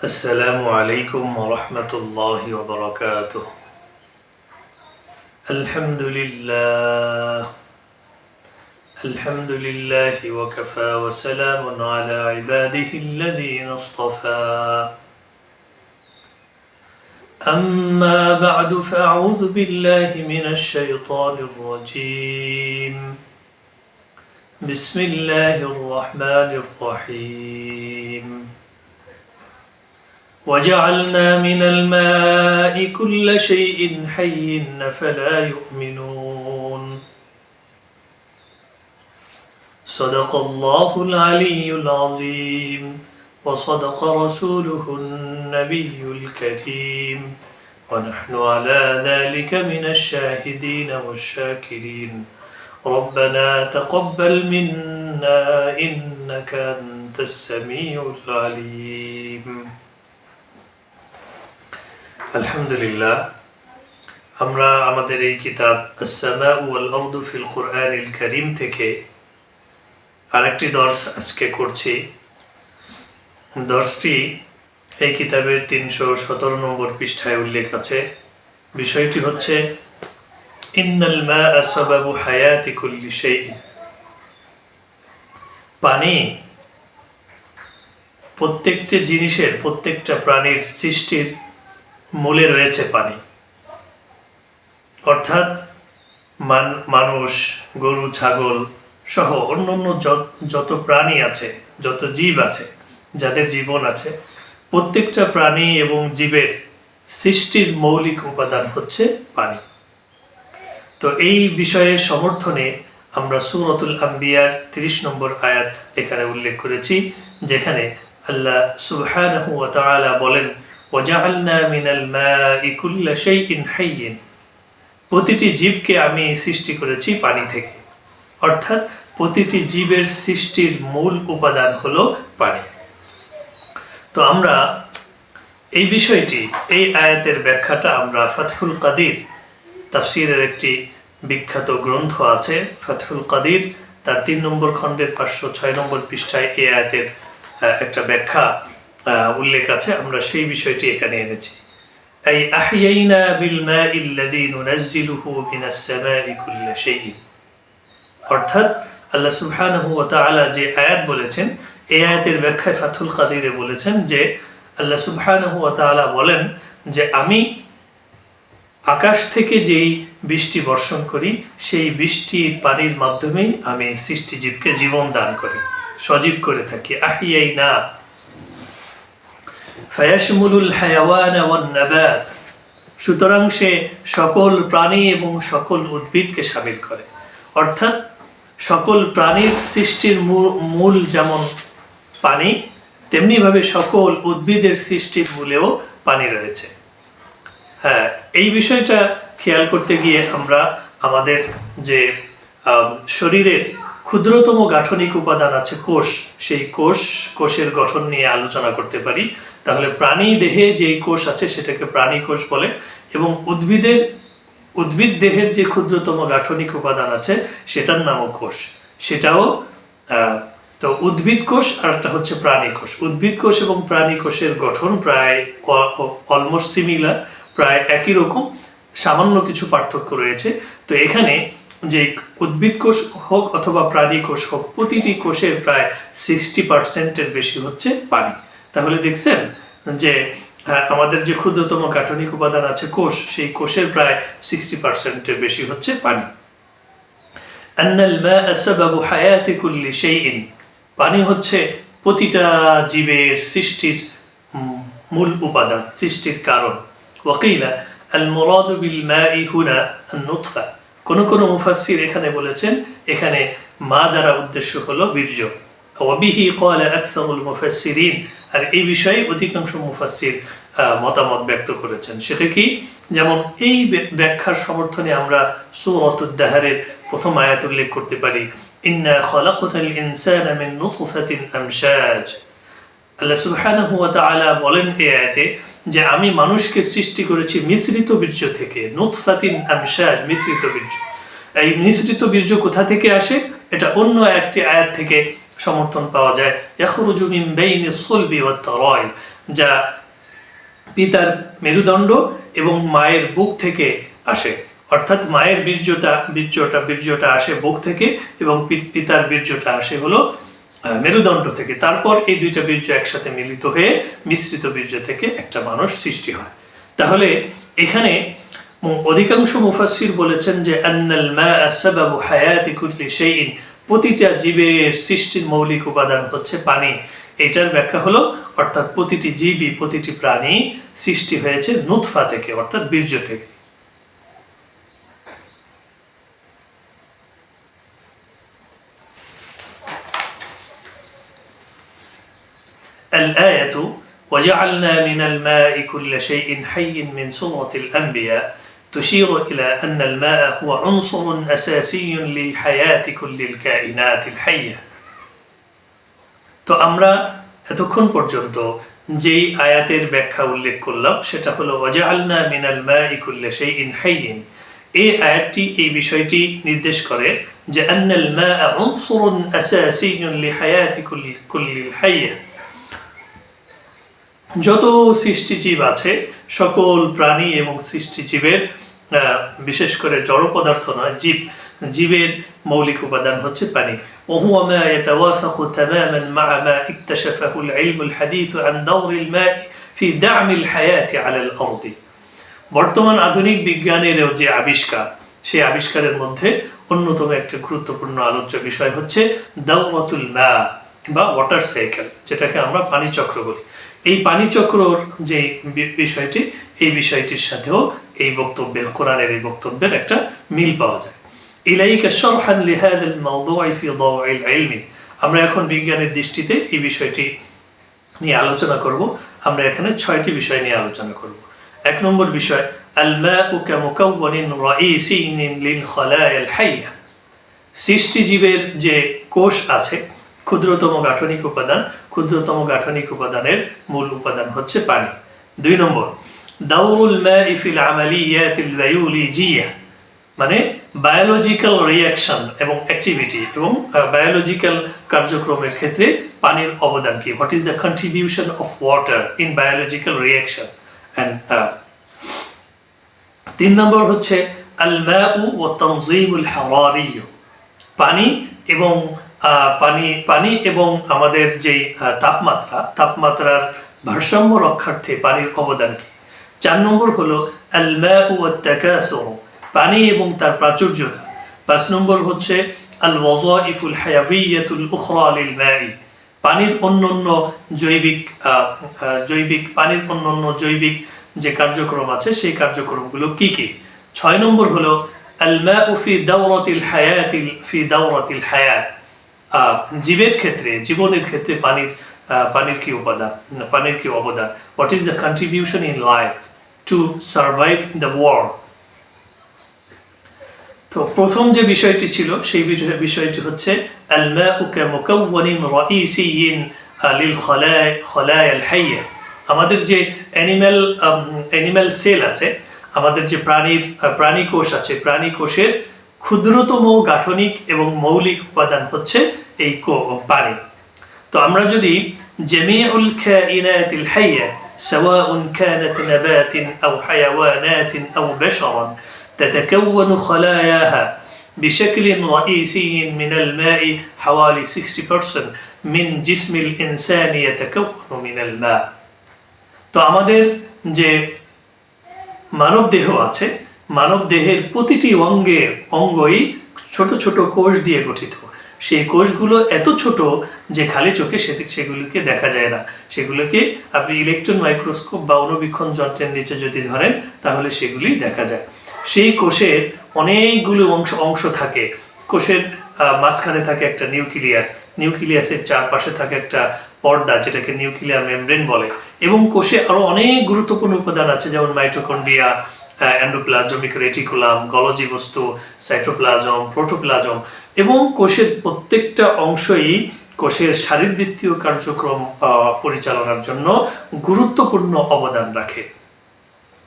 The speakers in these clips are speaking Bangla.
السلام عليكم ورحمة الله وبركاته. الحمد لله وكفى وسلام على عباده الذين اصطفى. أما بعد فأعوذ بالله من الشيطان الرجيم. بسم الله الرحمن الرحيم. وجعلنا من الماء كل شيء حي أفلا يؤمنون. صدق الله العلي العظيم وصدق رسوله النبي الكريم ونحن على ذلك من الشاهدين والشاكرين. ربنا تقبل منا إنك أنت السميع العليم. আলহামদুলিল্লাহ, আমরা আমাদের এই কিতাব আস-সামাউ ওয়াল আরদু ফিল কুরআনিল কারীম থেকে আরেকটি দর্স আজকে করছি। দর্সটি এই কিতাবের ৩১৭ নম্বর পৃষ্ঠায় উল্লেখ আছে। বিষয়টি হচ্ছে ইন্নাল মা'a সাবাবু হায়াতি কুল্লি শাইইন। পানি প্রত্যেকটা জিনিসের, প্রত্যেকটা প্রাণীর সৃষ্টির মূলে রয়েছে পানি। অর্থাৎ মানুষ, গরু, ছাগল সহ অন্যান্য যত প্রাণী আছে, যত জীব আছে, যাদের জীবন আছে, প্রত্যেকটা প্রাণী এবং জীবের সৃষ্টির মৌলিক উপাদান হচ্ছে পানি। তো এই বিষয়ের সমর্থনে আমরা সূরাতুল আম্বিয়ার ৩০ নম্বর আয়াত এখানে উল্লেখ করেছি, যেখানে আল্লাহ সুবহানাহু ওয়া তাআলা বলেন, وَجَعَلْنَا مِنَ الْمَاءِ كُلَّ شَيْءٍ حَيٍّ। প্রতিটি জীবকে আমি সৃষ্টি করেছি পানি থেকে। অর্থাৎ প্রতিটি জীবের সৃষ্টির মূল উপাদান হলো পানি। তো আমরা এই বিষয়টি, এই আয়াতের ব্যাখ্যাটা আমরা ফাতহুল কাদির তাফসীরের একটি বিখ্যাত গ্রন্থ আছে, ফাতহুল কাদির, তার ৩ নম্বর খণ্ডের ৫০৬ নম্বর পৃষ্ঠায় এই আয়াতের একটা ব্যাখ্যা উল্লেখ আছে। আমরা সেই বিষয়টি এখানে এনেছি। আই আহইয়াইনা বিল মাইল্লাযী নুনাজ্জিলুহু মিনাস সামাই কুল্লা শাইইন। অর্থাৎ আল্লাহ সুবহানাহু ওয়া তাআলা যে আয়াত বলেছেন, এই আয়াতের ব্যাখ্যায় ফাতহুল কাদিরে বলেছেন যে আল্লাহ সুবহানাহু ওয়া তাআলা বলেন যে আমি আকাশ থেকে যেই বৃষ্টি বর্ষণ করি, সেই বৃষ্টির পানির মাধ্যমেই আমি সৃষ্টিজীবকে জীবন দান করি, সজীব করে থাকি। আহইয়াইনা ফায়াশমুলুল হায়াওয়ান ওয়ান নাবাত। সুতরাং সে সকল প্রাণী এবং সকল উদ্ভিদকে শামিল করে। অর্থাৎ সকল প্রাণীর সৃষ্টির মূল যেমন পানি, তেমনিভাবে সকল উদ্ভিদের সৃষ্টির মূলেও পানি রয়েছে। হ্যাঁ, এই বিষয়টা খেয়াল করতে গিয়ে আমরা আমাদের যে শরীরের ক্ষুদ্রতম গাঠনিক উপাদান আছে কোষ, সেই কোষের গঠন নিয়ে আলোচনা করতে পারি। তাহলে প্রাণী দেহে যেই কোষ আছে সেটাকে প্রাণী কোষ বলে, এবং উদ্ভিদ দেহের যে ক্ষুদ্রতম গাঠনিক উপাদান আছে সেটার নামও কোষ। সেটাও তো উদ্ভিদ কোষ আর একটা হচ্ছে প্রাণী কোষ। উদ্ভিদ কোষ এবং প্রাণী কোষের গঠন প্রায় অলমোস্ট সিমিলার, প্রায় একই রকম, সামান্য কিছু পার্থক্য রয়েছে। তো এখানে যে উদ্ভিদ কোষ হোক অথবা প্রাণী কোষ হোক, প্রতিটি কোষের প্রায় 60%-এর বেশি হচ্ছে পানি। তাহলে দেখছেন যে আমাদের যে ক্ষুদ্রতম গাঠনিক উপাদান আছে কোষ, সেই কোষের প্রায় 60%-এর বেশি হচ্ছে পানি। আন্নাল মা'a সাবাবু হায়াতি কুল্লি শাইইন। পানি হচ্ছে প্রতিটা জীবের সৃষ্টির মূল উপাদান, সৃষ্টির কারণ। ওয়াকিলা আল মুরাদু বিল মা'i হুনা আন-নুতফা। কোন মুফাসসির এখানে বলেছেন এখানে মা দ্বারা উদ্দেশ্য হলো বীর্য। ওয়াবিহি ক্বালা আকসারুল মুফাসসিরিন। আর এই বিষয়ে অধিকাংশ মুফাসসির মতামত ব্যক্ত করেছেন। সেটা কি? যেমন এই ব্যাখ্যার সমর্থনে আমরা সূরাতুদ দাহরের প্রথম আয়াত উল্লেখ করতে পারি, ইন্না খালাকনাল ইনসানা মিন নুতফাতিন আমশাজ। আল্লাহ সুবহানাহু ওয়া তাআলা বলেন এই আয়াতে যে আমি মানুষকে সৃষ্টি করেছি মিশ্রিত বীর্য থেকে। নুতফাতিন আমশাজ, মিশ্রিত বীর্য। এই মিশ্রিত বীর্য কোথা থেকে আসে? এটা অন্য একটি আয়াত থেকে সমর্থন পাওয়া যায় ইয়াখরুজু মিন বাইনিস সুলবি ওয়াত তারাইব, যা পিতার মেরুদণ্ড এবং মায়ের বুক থেকে আসে। অর্থাৎ মায়ের বীর্যটা আসে বুক থেকে এবং পিতার বীর্যটা আসে হলো মেরুদণ্ড থেকে। তারপর এই দুইটা বীর্য একসাথে মিলিত হয়ে মিশ্রিত বীর্য থেকে একটা মানুষ সৃষ্টি হয়। তাহলে এখানে অধিকাংশ মুফাসসির বলেছেন যে আন্নাল মা'a সাবাবু হায়াতি কুল্লি শাইইন, প্রতিটা জীবের সৃষ্টির মৌলিক উপাদান হচ্ছে পানি। এটার ব্যাখ্যা হলো অর্থাৎ প্রতিটি জীবই, প্রতিটি প্রাণী সৃষ্টি হয়েছে নুতফা থেকে, অর্থাৎ বীর্য থেকে। الآية وجعلنا من الماء كل شيء حي من سورة الأنبياء تشير إلى أن الماء هو عنصر أساسي لحياة كل الكائنات الحية। তো আমরা এতক্ষণ পর্যন্ত যেই আয়াতের ব্যাখ্যা উল্লেখ করলাম সেটা হলো ওয়াজআলনা মিনাল মাই কুল্লি শাইইন হাইয়্যিন। এই আয়াতটি এই বিষয়টি নির্দেশ করে যে আন্নাল মা'a উনসুরুন আসাসিয়্যুন লিহায়াতি কুল্লিল হাইয়্যা, যত সৃষ্টিজীব আছে সকল প্রাণী এবং সৃষ্টিজীবের বিশেষ করে জড় পদার্থ নয়, জীবের মৌলিক উপাদান হচ্ছে পানি। وهو ما يتوافق تماما مع ما اكتشفه العلم الحديث عن دور الماء في دعم الحياة على الأرض। বর্তমান আধুনিক বিজ্ঞানের যে আবিষ্কার, সেই আবিষ্কারের মধ্যে অন্যতম একটা গুরুত্বপূর্ণ আলোচ্য বিষয় হচ্ছে দাওরাতুল মা বা ওয়াটার সাইকেল, যেটাকে আমরা পানি চক্র বলি। এই পানি চক্রর যে বিষয়টি, এই বিষয়টির সাথেও এই বক্তব্যের, কোরআনের এই বক্তব্যের একটা মিল পাওয়া যায়। ইলাইকা শারহান লিহাদাল মাওদু'i ফি দাও'ইল ইলমি। আমরা এখন বিজ্ঞানের দৃষ্টিতে এই বিষয়টি নিয়ে আলোচনা করব। আমরা এখানে 6টি বিষয় নিয়ে আলোচনা করব। 1 নম্বর বিষয় আল মা'উ কামুকাওয়ানিন রাইসিন লিল খালায়াল হাইয়্যা। সৃষ্টিজীবের যে কোষ আছে, ক্ষুদ্রতম গাঠনিক উপাদানের মূল উপাদান হচ্ছে পানি। 2 নম্বর দাউরুল মা'i ফিল আমালিয়াতিল বায়োলজিয়া, মানে বায়োলজিক্যাল রিঅ্যাকশন এবং অ্যাক্টিভিটি এবং বায়োলজিক্যাল কার্যক্রমের ক্ষেত্রে পানির অবদান কি, what is the contribution of water in biological reaction and 3 নম্বর হচ্ছে আল মা'উ ওয়া তানযীমুল হারারি, পানি এবং আমাদের যেই তাপমাত্রার ভারসাম্য রক্ষার্থে পানির অবদান কি। 4 নম্বর হলো আল মা'উ ওয়াত তাকাসুর, পানি এবং তার প্রাচুর্যতা। 5 নম্বর হচ্ছে আল ওয়াযাইফুল হায়াবিয়্যাতুল উখরা লিল মা'i, পানির অন্যান্য জৈবিক যে কার্যক্রম আছে সেই কার্যক্রমগুলো কি কি। 6 নম্বর হলো আল মা'উ ফি দাওরাতিল হায়াত, জীবের ক্ষেত্রে, জীবনের ক্ষেত্রে পানির কি অবদান, what is the contribution in life to survive in the world. তো প্রথম যে বিষয়টি ছিল সেই বিষয়টি হচ্ছে আল মা'উ কামুকাওয়ানিন রাইসিয়্যিন লিল খালায়াল হাইয়্যা। আমাদের যে অ্যানিম্যাল সেল আছে, আমাদের যে প্রাণী কোষ আছে, প্রাণী কোষের ক্ষুদ্রতম গাঠনিক এবং মৌলিক উপাদান হচ্ছে এই পানি। তো আমরা যদি জামিউল কাইনাতিল হাইয়্যা সাওয়াউন কানাত নাবাতিন আও হায়াওয়ানাতিন আও বাশারান تتكون خلاياها بشكل رئيسي من الماء، حوالي 60% من جسم الإنسان يتكون من الماء। তো আমাদের যে মানব দেহ আছে, মানব দেহের প্রতিটি অঙ্গই ছোট ছোট কোষ দিয়ে গঠিত। সেই কোষগুলো এত ছোট যে খালি চোখে সেগুলোকে দেখা যায় না। সেগুলোকে আপনি ইলেকট্রন মাইক্রোস্কোপ বা অণুবীক্ষণ যন্ত্রের নিচে যদি ধরেন তাহলে সেগুলি দেখা যায়। সেই কোষের অনেকগুলো অংশ থাকে। কোষের মাঝখানে থাকে একটা নিউক্লিয়াসের চারপাশে থাকে একটা পর্দা, যেটাকে নিউক্লিয়ার মেমব্রেন বলে। এবং কোষে আরো অনেক গুরুত্বপূর্ণ উপাদান আছে, যেমন মাইটোকন্ড্রিয়া, এন্ডোপ্লাজমিক রেটিকুলাম, গলজি বস্তু, সাইটোপ্লাজম, প্রোটোপ্লাজম। এবং কোষের প্রত্যেকটা অংশই কোষের শারীরবৃত্তীয় কার্যক্রম পরিচালনার জন্য গুরুত্বপূর্ণ অবদান রাখে।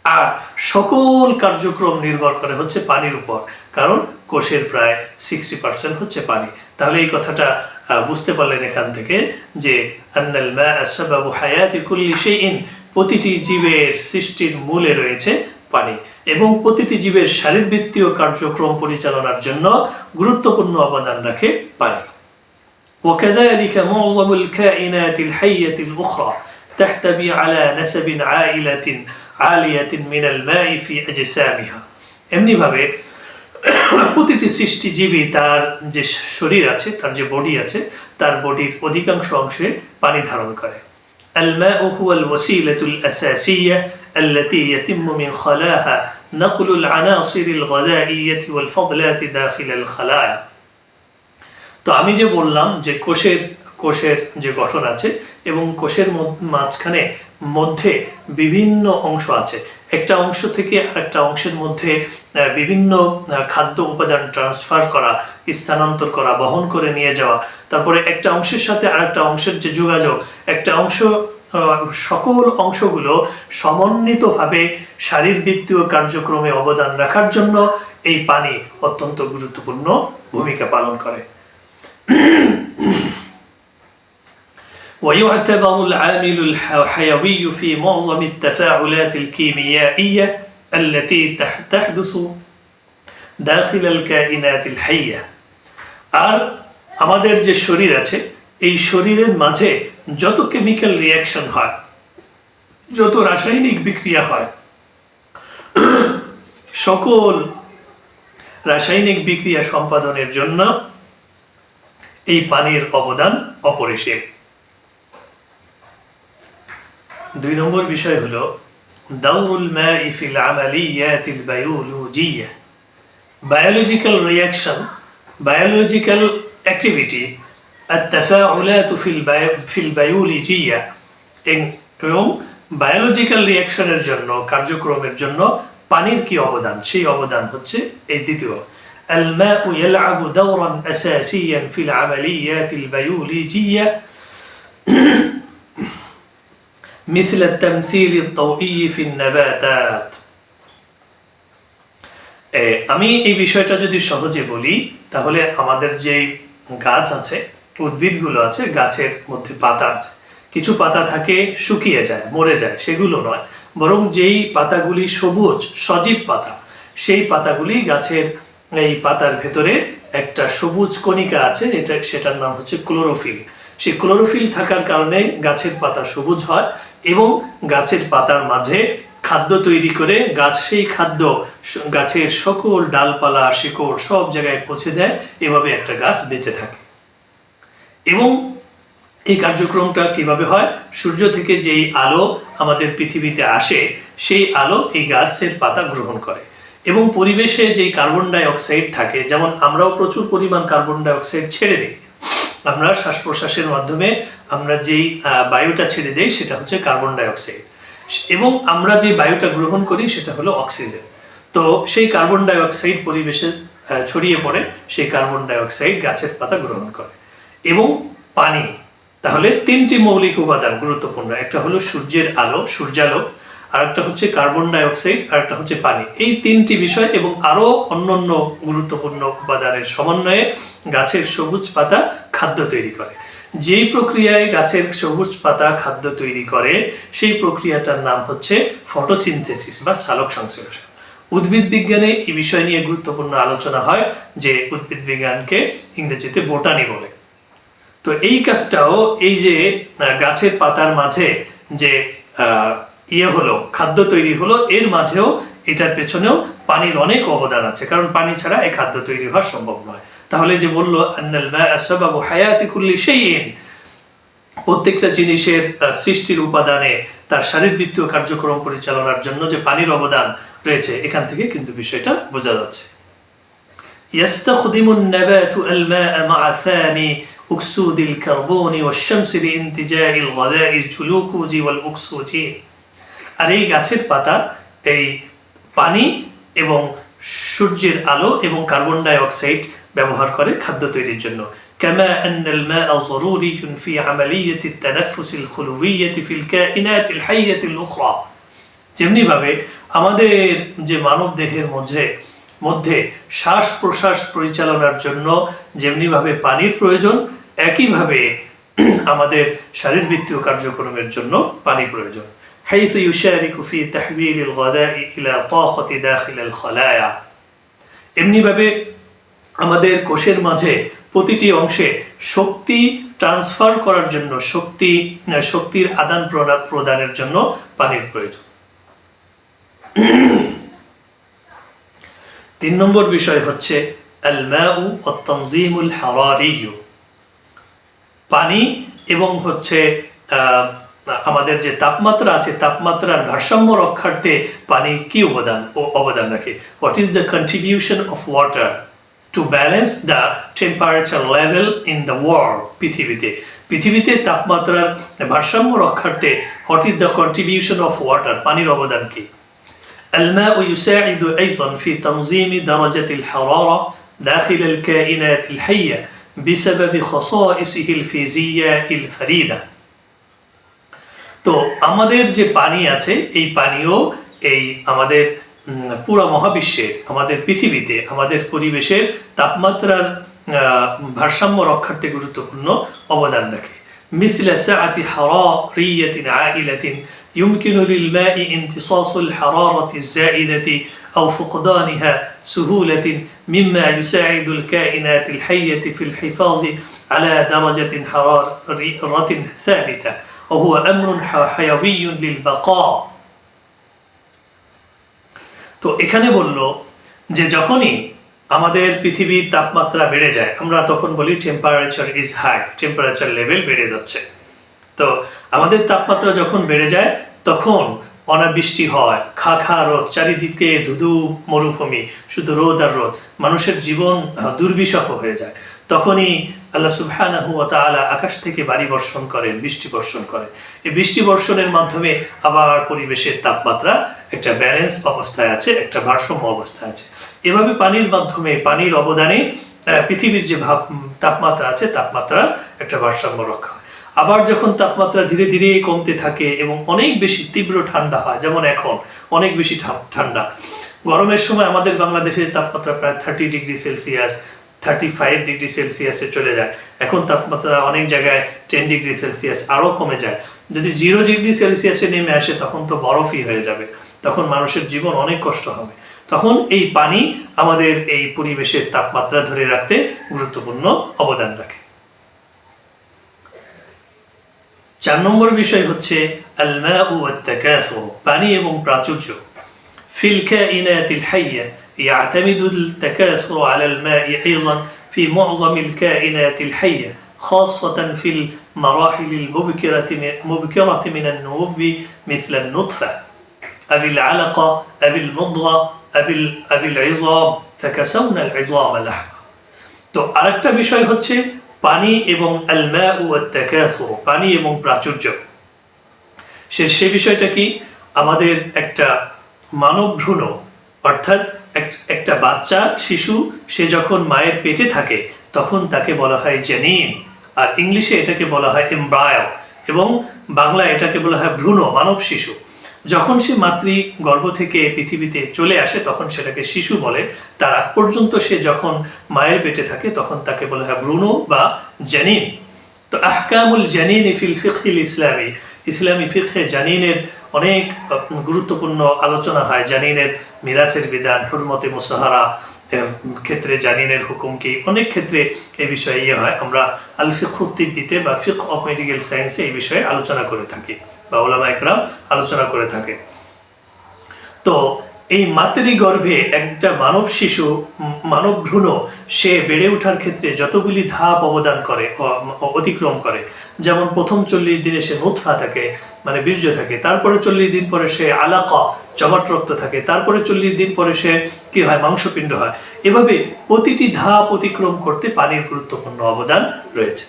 আর সকল কার্যক্রম নির্ভর করে হচ্ছে পানির উপর, কারণ কোষের প্রায় 60% হচ্ছে পানি। তাহলে এই কথাটা বুঝতে পারলেন এখান থেকে যে আন্নাল মা'a সাবাবু হায়াতি কুল্লি শাইইন, প্রতিটি জীবের সৃষ্টির মূলে রয়েছে পানি, এবং প্রতিটি জীবের শারীরবৃত্তীয় কার্যক্রম পরিচালনার জন্য গুরুত্বপূর্ণ অবদান রাখে পানি। وكذلك معظم الكائنات الحية الأخرى تحتوي على نسب عالية من الماء في أجسامها। এমনি ভাবে প্রতিটি সৃষ্টিজীবী তার যে শরীর আছে, তার যে বডি আছে, তার বডির অধিকাংশ অংশে পানি ধারণ করে। الماء هو الوسيلة الأساسية التي يتم من خلاها نقل العناصر الغذائية والفضلات داخل الخلايا। তো আমি যে বললাম যে কোষের যে গঠন আছে এবং কোষের মাঝখানে মধ্যে বিভিন্ন অংশ আছে, একটা অংশ থেকে আরেকটা অংশের মধ্যে বিভিন্ন খাদ্য উপাদান ট্রান্সফার করা, স্থানান্তর করা, বহন করে নিয়ে যাওয়া, তারপরে একটা অংশের সাথে আরেকটা অংশের যে যোগাযোগ, একটা অংশ সকল অংশগুলো সমন্বিতভাবে শারীরবৃত্তীয় কার্যক্রমে অবদান রাখার জন্য এই পানি অত্যন্ত গুরুত্বপূর্ণ ভূমিকা পালন করে। ويعتبر العامل الحيوي في معظم التفاعلات الكيميائية التي تحدث داخل الكائنات الحية। আর আমাদের যে শরীর আছে, এই শরীরের মাঝে যত কেমিক্যাল রিঅ্যাকশন হয়, যত রাসায়নিক বিক্রিয়া হয়, সকল রাসায়নিক বিক্রিয়া সম্পাদনের জন্য এই পানির অবদান অপরিসীম। 2 নম্বর বিষয় হলো দাউরুল মা'i ফিল আমালিয়াতিল বায়োলজিয়া। বায়োলজিক্যাল রিঅ্যাকশন, বায়োলজিক্যাল অ্যাক্টিভিটি, التفاعلات في البيولوجية এবং বায়োলজিক্যাল রিঅ্যাকশনের জন্য, কার্যক্রমের জন্য পানির কি অবদান, সেই অবদান হচ্ছে এই দ্বিতীয়। الماء يلعب دورا أساسيا في العمليات البيولوجية مثل التمثيل الضوئي في النباتات। আমি এই বিষয়টা যদি সহজে বলি, তাহলে আমাদের যে গাছ আছে, উদ্ভিদগুলো আছে, গাছের মধ্যে পাতা আছে, কিছু পাতা থাকে শুকিয়ে যায়, মরে যায়, সেগুলো নয়, বরং যেই পাতাগুলি সবুজ সজীব পাতা, সেই পাতাগুলি গাছের এই পাতার ভেতরে একটা সবুজ কণিকা আছে, সেটার নাম হচ্ছে ক্লোরোফিল। সেই ক্লোরোফিল থাকার কারণে গাছের পাতা সবুজ হয় এবং গাছের পাতার মাঝে খাদ্য তৈরি করে গাছ সেই খাদ্য গাছের সকল ডালপালা, শিকড় সব জায়গায় পৌঁছে দেয়, এভাবে একটা গাছ বেঁচে থাকে। এবং এই কার্যক্রমটা কিভাবে হয়? সূর্য থেকে যেই আলো আমাদের পৃথিবীতে আসে, সেই আলো এই গাছের পাতা গ্রহণ করে, এবং পরিবেশে যেই কার্বন ডাই অক্সাইড থাকে, যেমন আমরাও প্রচুর পরিমাণ কার্বন ডাই অক্সাইড ছেড়ে দিই, আমরা শ্বাস প্রশ্বাসের মাধ্যমে আমরা যেই বায়ুটা ছেড়ে দেই সেটা হচ্ছে কার্বন ডাই অক্সাইড, এবং আমরা যে বায়ুটা গ্রহণ করি সেটা হলো অক্সিজেন। তো সেই কার্বন ডাই অক্সাইড পরিবেশে ছড়িয়ে পড়ে, সেই কার্বন ডাই অক্সাইড গাছের পাতা গ্রহণ করে। এবং পানি, তাহলে 3টি মৌলিক উপাদান গুরুত্বপূর্ণ, একটা হলো সূর্যের আলো, সূর্যালোক, আরেকটা হচ্ছে কার্বন ডাই অক্সাইড, আরেকটা হচ্ছে পানি। এই 3টি বিষয় এবং আরো অন্যান্য গুরুত্বপূর্ণ উপাদানের সমন্বয়ে গাছের সবুজ পাতা খাদ্য তৈরি করে। যেই প্রক্রিয়ায় গাছের সবুজ পাতা খাদ্য তৈরি করে, সেই প্রক্রিয়াটার নাম হচ্ছে ফটোসিনথেসিস বা সালোক সংশ্লেষণ। উদ্ভিদ বিজ্ঞানে এই বিষয় নিয়ে গুরুত্বপূর্ণ আলোচনা হয়, যে উদ্ভিদ বিজ্ঞানকে ইংরেজিতে বোটানি বলে। তো এই কাজটাও, এই যে গাছের পাতার মাঝে যে হলো খাদ্য তৈরি হলো, এর মাঝেও এটার পেছনেও পানির অনেক অবদান আছে, কারণ পানি ছাড়া এই খাদ্য তৈরি হওয়া সম্ভব নয়। তাহলে যে বললো আন্নাল মা'a সাবাবু হায়াতি কুল্লি শাইইন, প্রত্যেকটা জিনিসের সৃষ্টির উপাদানে তার শারীরবৃত্তীয় কার্যক্রম পরিচালনার জন্য যে পানির অবদান রয়েছে, এখান থেকে কিন্তু বিষয়টা বোঝা যাচ্ছে। يستخدم النبات الماء مع ثاني أكسيد الكربون والشمس لانتجاء الغذاء الجلوكوز والأكسجين। আর এই গাছের পাতা এই পানি এবং সূর্যের আলো এবং কার্বন ডাই অক্সাইড ব্যবহার করে খাদ্য তৈরির জন্য। كما أن الماء ضروري في عملية التنفس الخلوية في الكائنات الحية الأخرى। যেমনি ভাবে আমাদের যে মানব দেহের মধ্যে শ্বাস প্রশ্বাস পরিচালনার জন্য যেমনিভাবে পানির প্রয়োজন, একইভাবে আমাদের শারীরবৃত্তীয় কার্যক্রমের জন্য পানি প্রয়োজন। حيث يشارك في تحويل الغذاء إلى طاقة داخل الخلايا। এমনিভাবে আমাদের কোষের মাঝে প্রতিটি অংশে শক্তি ট্রান্সফার করার জন্য, শক্তির আদান প্রদানের জন্য পানির প্রয়োজন। 3 নম্বর বিষয় হচ্ছে আল মাউ ওয়াত তানযীমুল হারারি। পানি এবং হচ্ছে আমাদের যে তাপমাত্রা আছে, তাপমাত্রার ভারসাম্য রক্ষার্থে পানি কি অবদান রাখে? What is the contribution of water to balance the temperature level in the world? পৃথিবীতে তাপমাত্রার ভারসাম্য রক্ষার্থে what is the contribution of water? পানির অবদান কি? الماء يساعد أيضا في تنظيم درجة الحرارة داخل الكائنات الحية بسبب خصائصه الفيزية الفريدة। তো আমাদের যে পানি আছে, এই পানিও এই আমাদের পুরো মহাবিশ্বের, আমাদের পৃথিবীতে, আমাদের পরিবেশের তাপমাত্রার ভারসাম্য রক্ষার্থে গুরুত্বপূর্ণ অবদান রাখে। مثل سعة حرارية عائلة يمكن للماء امتصاص الحرارة الزائدة أو فقدانها سهولة، مما يساعد الكائنات الحية في الحفاظ على درجة حرارة ثابتة، وهو أمر حيوي للبقاء। তো এখানে বলল যে যখনই আমাদের পৃথিবীর তাপমাত্রা বেড়ে যায়, আমরা তখন বলি temperature is high, temperature level বেড়ে যাচ্ছে। তো আমাদের তাপমাত্রা যখন বেড়ে যায় তখন অনাবৃষ্টি হয়, খা রোদ, চারিদিকে ধুধু মরুভূমি, শুধু রোদ আর রোদ, মানুষের জীবন দুর্বিষহ হয়ে যায়। তখনই আল্লাহ সুবহানাহু ওয়া তাআলা আকাশ থেকে বাড়ি বর্ষণ করেন, বৃষ্টি বর্ষণ করেন। এই বৃষ্টি বর্ষণের মাধ্যমে আবার পরিবেশের তাপমাত্রা একটা ব্যালেন্স অবস্থায় আছে, একটা ভারসাম্য অবস্থায় আছে। এভাবে পানির মাধ্যমে, পানির অবদানে পৃথিবীর যে তাপমাত্রা আছে, তাপমাত্রার একটা ভারসাম্য রক্ষা হয়। আবার যখন তাপমাত্রা ধীরে ধীরে কমতে থাকে এবং অনেক বেশি তীব্র ঠান্ডা হয়, যেমন এখন অনেক বেশি ঠান্ডা, গরমের সময় আমাদের বাংলাদেশের তাপমাত্রা প্রায় 30 ডিগ্রি সেলসিয়াস, 35 ডিগ্রি সেলসিয়াসে চলে যায়। এখন তাপমাত্রা অনেক জায়গায় 10 ডিগ্রি সেলসিয়াস আরও কমে যায়। যদি 0 ডিগ্রি সেলসিয়াসে নেমে আসে তখন তো বরফই হয়ে যাবে, তখন মানুষের জীবন অনেক কষ্ট হবে। তখন এই পানি আমাদের এই পরিবেশের তাপমাত্রা ধরে রাখতে গুরুত্বপূর্ণ অবদান রাখে। 4 নম্বর বিষয় হচ্ছে আল মাউ ওয়াত তাকাসুর, পানি এবং প্রাচুর্য। ফিল কাইনাতিল হাইয়া يعتمد التكاثر على الماء أيضا في معظم الكائنات الحية، خاصة في المراحل المبكرة من النمو مثل النطفة أو العلقة أو المضغة أو العظام، فكسونا العظام لحما। তো আরেকটা বিষয় হচ্ছে পানি এবং আল মাউ ওয়াত তাকাসুর, পানি এবং প্রাচুর্য। সে বিষয়টা কি? আমাদের একটা মানব ভ্রূণ, অর্থাৎ একটা বাচ্চা শিশু, সে যখন মায়ের পেটে থাকে তখন তাকে বলা হয় জানিন, আর ইংলিশে এটাকে বলা হয় এমব্রায়ো, এবং বাংলায় এটাকে বলা হয় ভ্রূণ, মানব শিশু। যখন সে মাতৃ গর্ভ থেকে পৃথিবীতে চলে আসে তখন সেটাকে শিশু বলে। তার আগ পর্যন্ত সে যখন মায়ের পেটে থাকে তখন তাকে বলা হয় ভ্রূণ বা জানিন। তো আহকামুল জানিন ফিল ফিকহিল ইসলামী, ইসলামী ফিকহে জানিনের অনেক গুরুত্বপূর্ণ আলোচনা হয়। জানিনের মিরাসের বিধান, হুরমতে মুসাহারা ক্ষেত্রে জানিনের হুকুম কি, অনেক ক্ষেত্রে এই বিষয়ে হয়। আমরা আল ফিকহু তিব্বিতে বা ফিকহ অফ মেডিকেল সায়েন্সে এই বিষয়ে আলোচনা করে থাকি, বা উলামা ইকরাম আলোচনা করে থাকে। তো এই মাতৃগর্ভে একটা মানব শিশু, মানব ভ্রূণ, সে বেড়ে ওঠার ক্ষেত্রে যতগুলি ধাপ অতিক্রম করে, যেমন প্রথম 40 দিনে সে নুতফা থাকে, মানে বীর্য থাকে, তারপরে 40 দিন পরে সে আলাকা, জমাট রক্ত থাকে, তারপরে 40 দিন পরে সে কি হয়, মাংসপিণ্ড হয়। এভাবে প্রতিটি ধাপ অতিক্রম করতে পানির গুরুত্বপূর্ণ অবদান রয়েছে।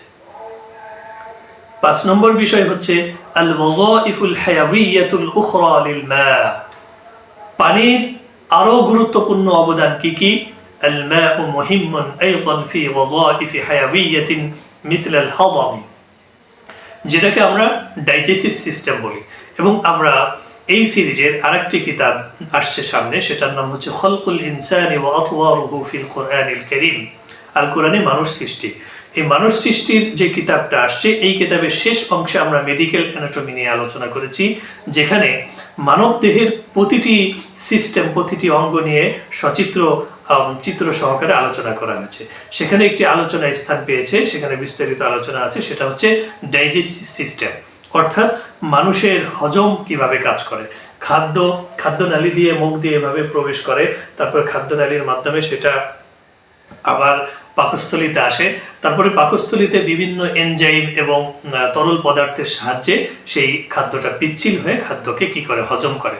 5 নম্বর বিষয় হচ্ছে আল ওয়াযাইফুল হায়াওয়িয়াতুল উখরা লিল মা, পানির আরো গুরুত্বপূর্ণ অবদান কি কি? আল মাউ মুহিম্মুন আইদান ফি ওয়াযাইফ হায়াওয়িয়াতিন মিথল আল হাদাম, যেটাকে আমরা ডাইজেস্টিভ সিস্টেম বলি, এবং আমরা এই সিরিজের আরেকটি কিতাব আসছে সামনে, সেটার নাম হচ্ছে খলকুল ইনসানি ওয়া আতওয়ারুহু ফিল কুরআনিল কারীম, আল কোরআনে মানুষ সৃষ্টি। এই মানুষ সৃষ্টির যে কিতাবটা আসছে, এই কিতাবের শেষ অংশে আমরা মেডিকেল অ্যানাটমি নিয়ে আলোচনা করেছি, যেখানে মানব দেহের প্রতিটি সিস্টেম, প্রতিটি অঙ্গ নিয়ে সচিত্র চিত্র সহকারে আলোচনা করা হয়েছে। সেখানে একটি আলোচনা স্থান পেয়েছে, সেখানে বিস্তারিত আলোচনা আছে, সেটা হচ্ছে ডাইজেস্টিভ সিস্টেম, অর্থাৎ মানুষের হজম কিভাবে কাজ করে। খাদ্যনালী দিয়ে মুখ দিয়ে এভাবে প্রবেশ করে, তারপর খাদ্যনালীর মাধ্যমে সেটা আবার পাকস্থলীতে আসে, তারপরে পাকস্থলীতে বিভিন্ন এনজাইম এবং তরল পদার্থের সাহায্যে সেই খাদ্যটা পিচ্ছিল হয়ে খাদ্যকে কি করে হজম করে।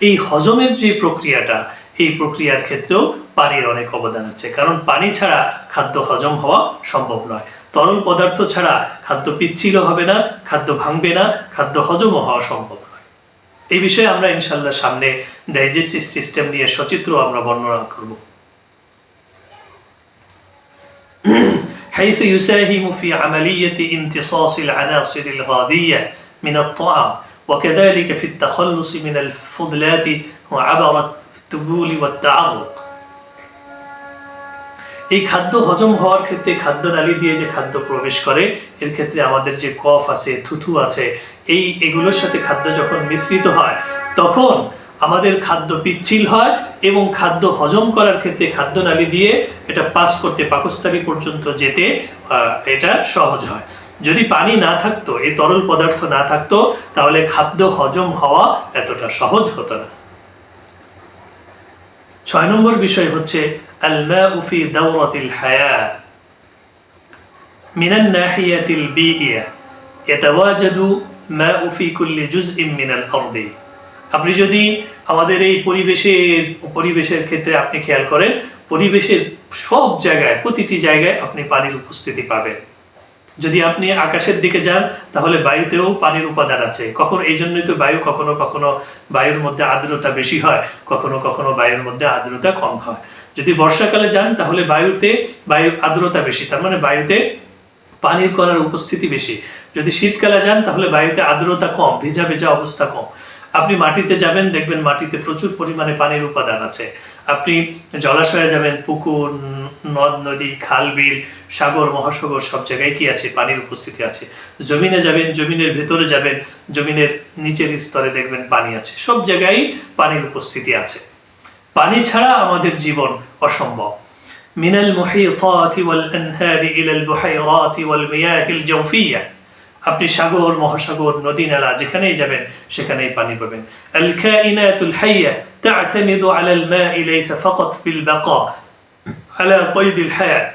এই হজমের যে প্রক্রিয়াটা, এই প্রক্রিয়ার ক্ষেত্রেও পানির অনেক অবদান আছে, কারণ পানি ছাড়া খাদ্য হজম হওয়া সম্ভব নয়। তরল পদার্থ ছাড়া খাদ্য পিচ্ছিল হবে না, খাদ্য ভাঙবে না, খাদ্য হজমও হওয়া সম্ভব নয়। এই বিষয়ে আমরা ইনশাল্লাহ সামনে ডাইজেস্টিভ সিস্টেম নিয়ে সচিত্র আমরা বর্ণনা করব। حيث يساهم في عملية امتصاص العناصر الغذائية من الطعام وكذلك في التخلص من الفضلات عبر التبول والتعرق। এই খাদ্য হজম হওয়ার ক্ষেত্রে খাদ্যনালী দিয়ে যে খাদ্য প্রবেশ করে, এর ক্ষেত্রে আমাদের যে কফ আছে, থুথু আছে, এগুলোর সাথে খাদ্য যখন মিশ্রিত হয় তখন আমাদের খাদ্য পিচ্ছিল হয় এবং খাদ্য হজম করার ক্ষেত্রে খাদ্যনালী দিয়ে এটা পাস করতে, পাকস্থলী পর্যন্ত যেতে এটা সহজ হয়। যদি পানি না থাকতো, এই তরল পদার্থ না থাকতো, তাহলে খাদ্য হজম হওয়া এতটা সহজ হতো না। 6 নম্বর বিষয় হচ্ছে আল মাউ ফি দাওরাতিল হায়াত মিনান নাহিয়াতিল বিইয়া ইয়াতাওয়াজাদু মাউ ফি কুল্লি জুজইন মিনাল আরদি। আপনি যদি আমাদের এই পরিবেশের ক্ষেত্রে আপনি খেয়াল করেন, পরিবেশের সব জায়গায়, প্রতিটি জায়গায় আপনি পানির উপস্থিতি পাবেন। যদি আপনি আকাশের দিকে যান, তাহলে বায়ুতেও পানির উপাদান আছে। কখনো এই জন্যই তো বায়ু কখনো কখনো বায়ুর মধ্যে আর্দ্রতা বেশি হয়, কখনো কখনো বায়ুর মধ্যে আর্দ্রতা কম হয়। যদি বর্ষাকালে যান, তাহলে বায়ুর আর্দ্রতা বেশি, তার মানে বায়ুতে পানির কণার উপস্থিতি বেশি। যদি শীতকালে যান, তাহলে বায়ুতে আর্দ্রতা কম, ভেজা ভেজা অবস্থা কম। আপনি মাটিতে যাবেন, দেখবেন মাটিতে প্রচুর পরিমাণে পানির উপাদান আছে। আপনি জলাশয়ে যাবেন, পুকুর, নদ নদী, খাল বিল, সাগর মহাসাগর, সব জায়গায় কি আছে? পানির উপস্থিতি আছে। জমিনে যাবেন, জমিনের ভেতরে যাবেন, জমিনের নিচের স্তরে দেখবেন পানি আছে। সব জায়গায় পানির উপস্থিতি আছে। পানি ছাড়া আমাদের জীবন অসম্ভব। মিনাল মুহিতাতি ওয়াল আনহারি ইলাল বুহাইরাতি ওয়াল মিয়াহিল জাওফিয়া। আপনি সাগর, মহাসাগর, নদী, নালা যেখানেই যাবেন সেখানেই পানি পাবেন। আল কাইনাতুল হাইয়া তা'তামিদু আলাল মা'i লাইসা ফাকাত বিল বাকা আলা কয়দিল হায়াত।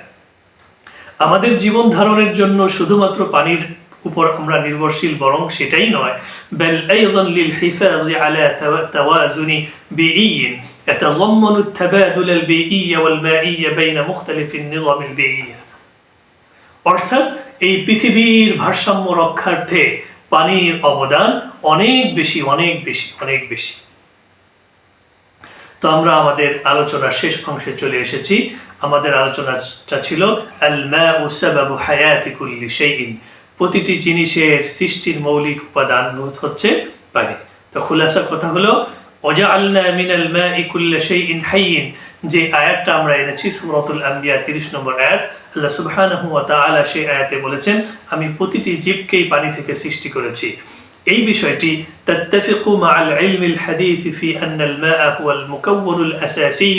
আমাদের জীবন ধারণের জন্য শুধুমাত্র পানির উপর আমরা নির্ভরশীল, বরং সেটাই নয়, বাল আইদান লিল হিফাজি আলা তাওয়াজুনি বিইয়্যিন ইয়াতাযাম্মানু আত-তাবাদুল আল-বিইয়্যা ওয়াল মাইয়্যা বাইনা মুখতালিফিন নিযামিল বিইয়্যা। অর্থাৎ এই পৃথিবীর ভারসাম্য রক্ষার্থে পানির অবদান অনেক বেশি, অনেক বেশি, অনেক বেশি। তো আমরা আমাদের আলোচনার শেষ অংশে চলে এসেছি। আমাদের আলোচনাটা ছিল আল মাউ সাবাবু হায়াতি কুল্লি শাইইন। প্রতিটি জিনিসের সৃষ্টির মৌলিক উপাদান হচ্ছে পানি। তো খুলাসা কথা হলো ওয়াজআলনা মিনাল মা'i কুল্লি শাইইন হাইয়িন, যে আয়াতটা আমরা এনেছি সূরাতুল আম্বিয়া 30 নম্বর আয়াত। আল্লাহ সুবহানাহু ওয়া তাআলা সেই আয়াতে বলেছেন, আমি প্রতিটি জীবকেই পানি থেকে সৃষ্টি করেছি। এই বিষয়টি তাত্তাফিকু মা'আল ইলমিল হাদীস ফি আন্না আল মা'a হুয়া আল মুকাওওয়ানুল আসাসী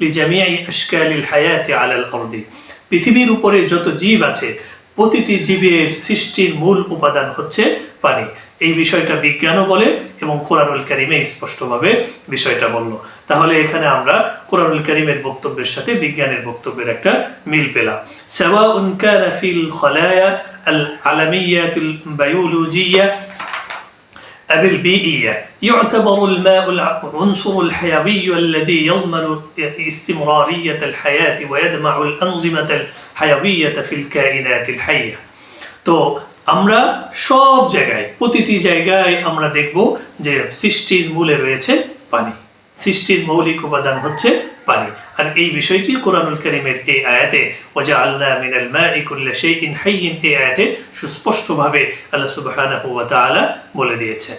লিজামি'i আশকালিল হায়াতি আলাল আরদি। পৃথিবীর উপরে যত জীব আছে, প্রতিটি জীবের সৃষ্টির মূল উপাদান হচ্ছে পানি। এই বিষয়টা বিজ্ঞানও বলে এবং কোরআনুল কারীমে স্পষ্টভাবে বিষয়টা বলল। তাহলে এখানে আমরা কোরআনুল কারীমের বক্তব্যের সাথে বিজ্ঞানের বক্তব্যের একটা মিল পেলাম। সাওয়াউন কানা ফিল খলায়া আল আলামিয়াতিল বায়োলজিয়া أبي البيئية يعتبر الماء العنصر الحيوي الذي يضمن استمرارية الحياة ويدمع الأنظمة الحيوية في الكائنات الحية। তো আমরা সব জায়গায়, প্রতিটি জায়গায় আমরা দেখব যে সৃষ্টির মূলে রয়েছে পানি, সৃষ্টির মৌলিক উপাদান হচ্ছে পানি। আর এই বিষয়টি কোরআনুল কারীমের এই আয়াতে ওয়াজআলনা মিনাল মা'i কুল্লি শাইইন হাইয়িন, এই আয়াতে সুস্পষ্টভাবে আল্লাহ সুবহানাহু ওয়া তাআলা বলে দিয়েছেন।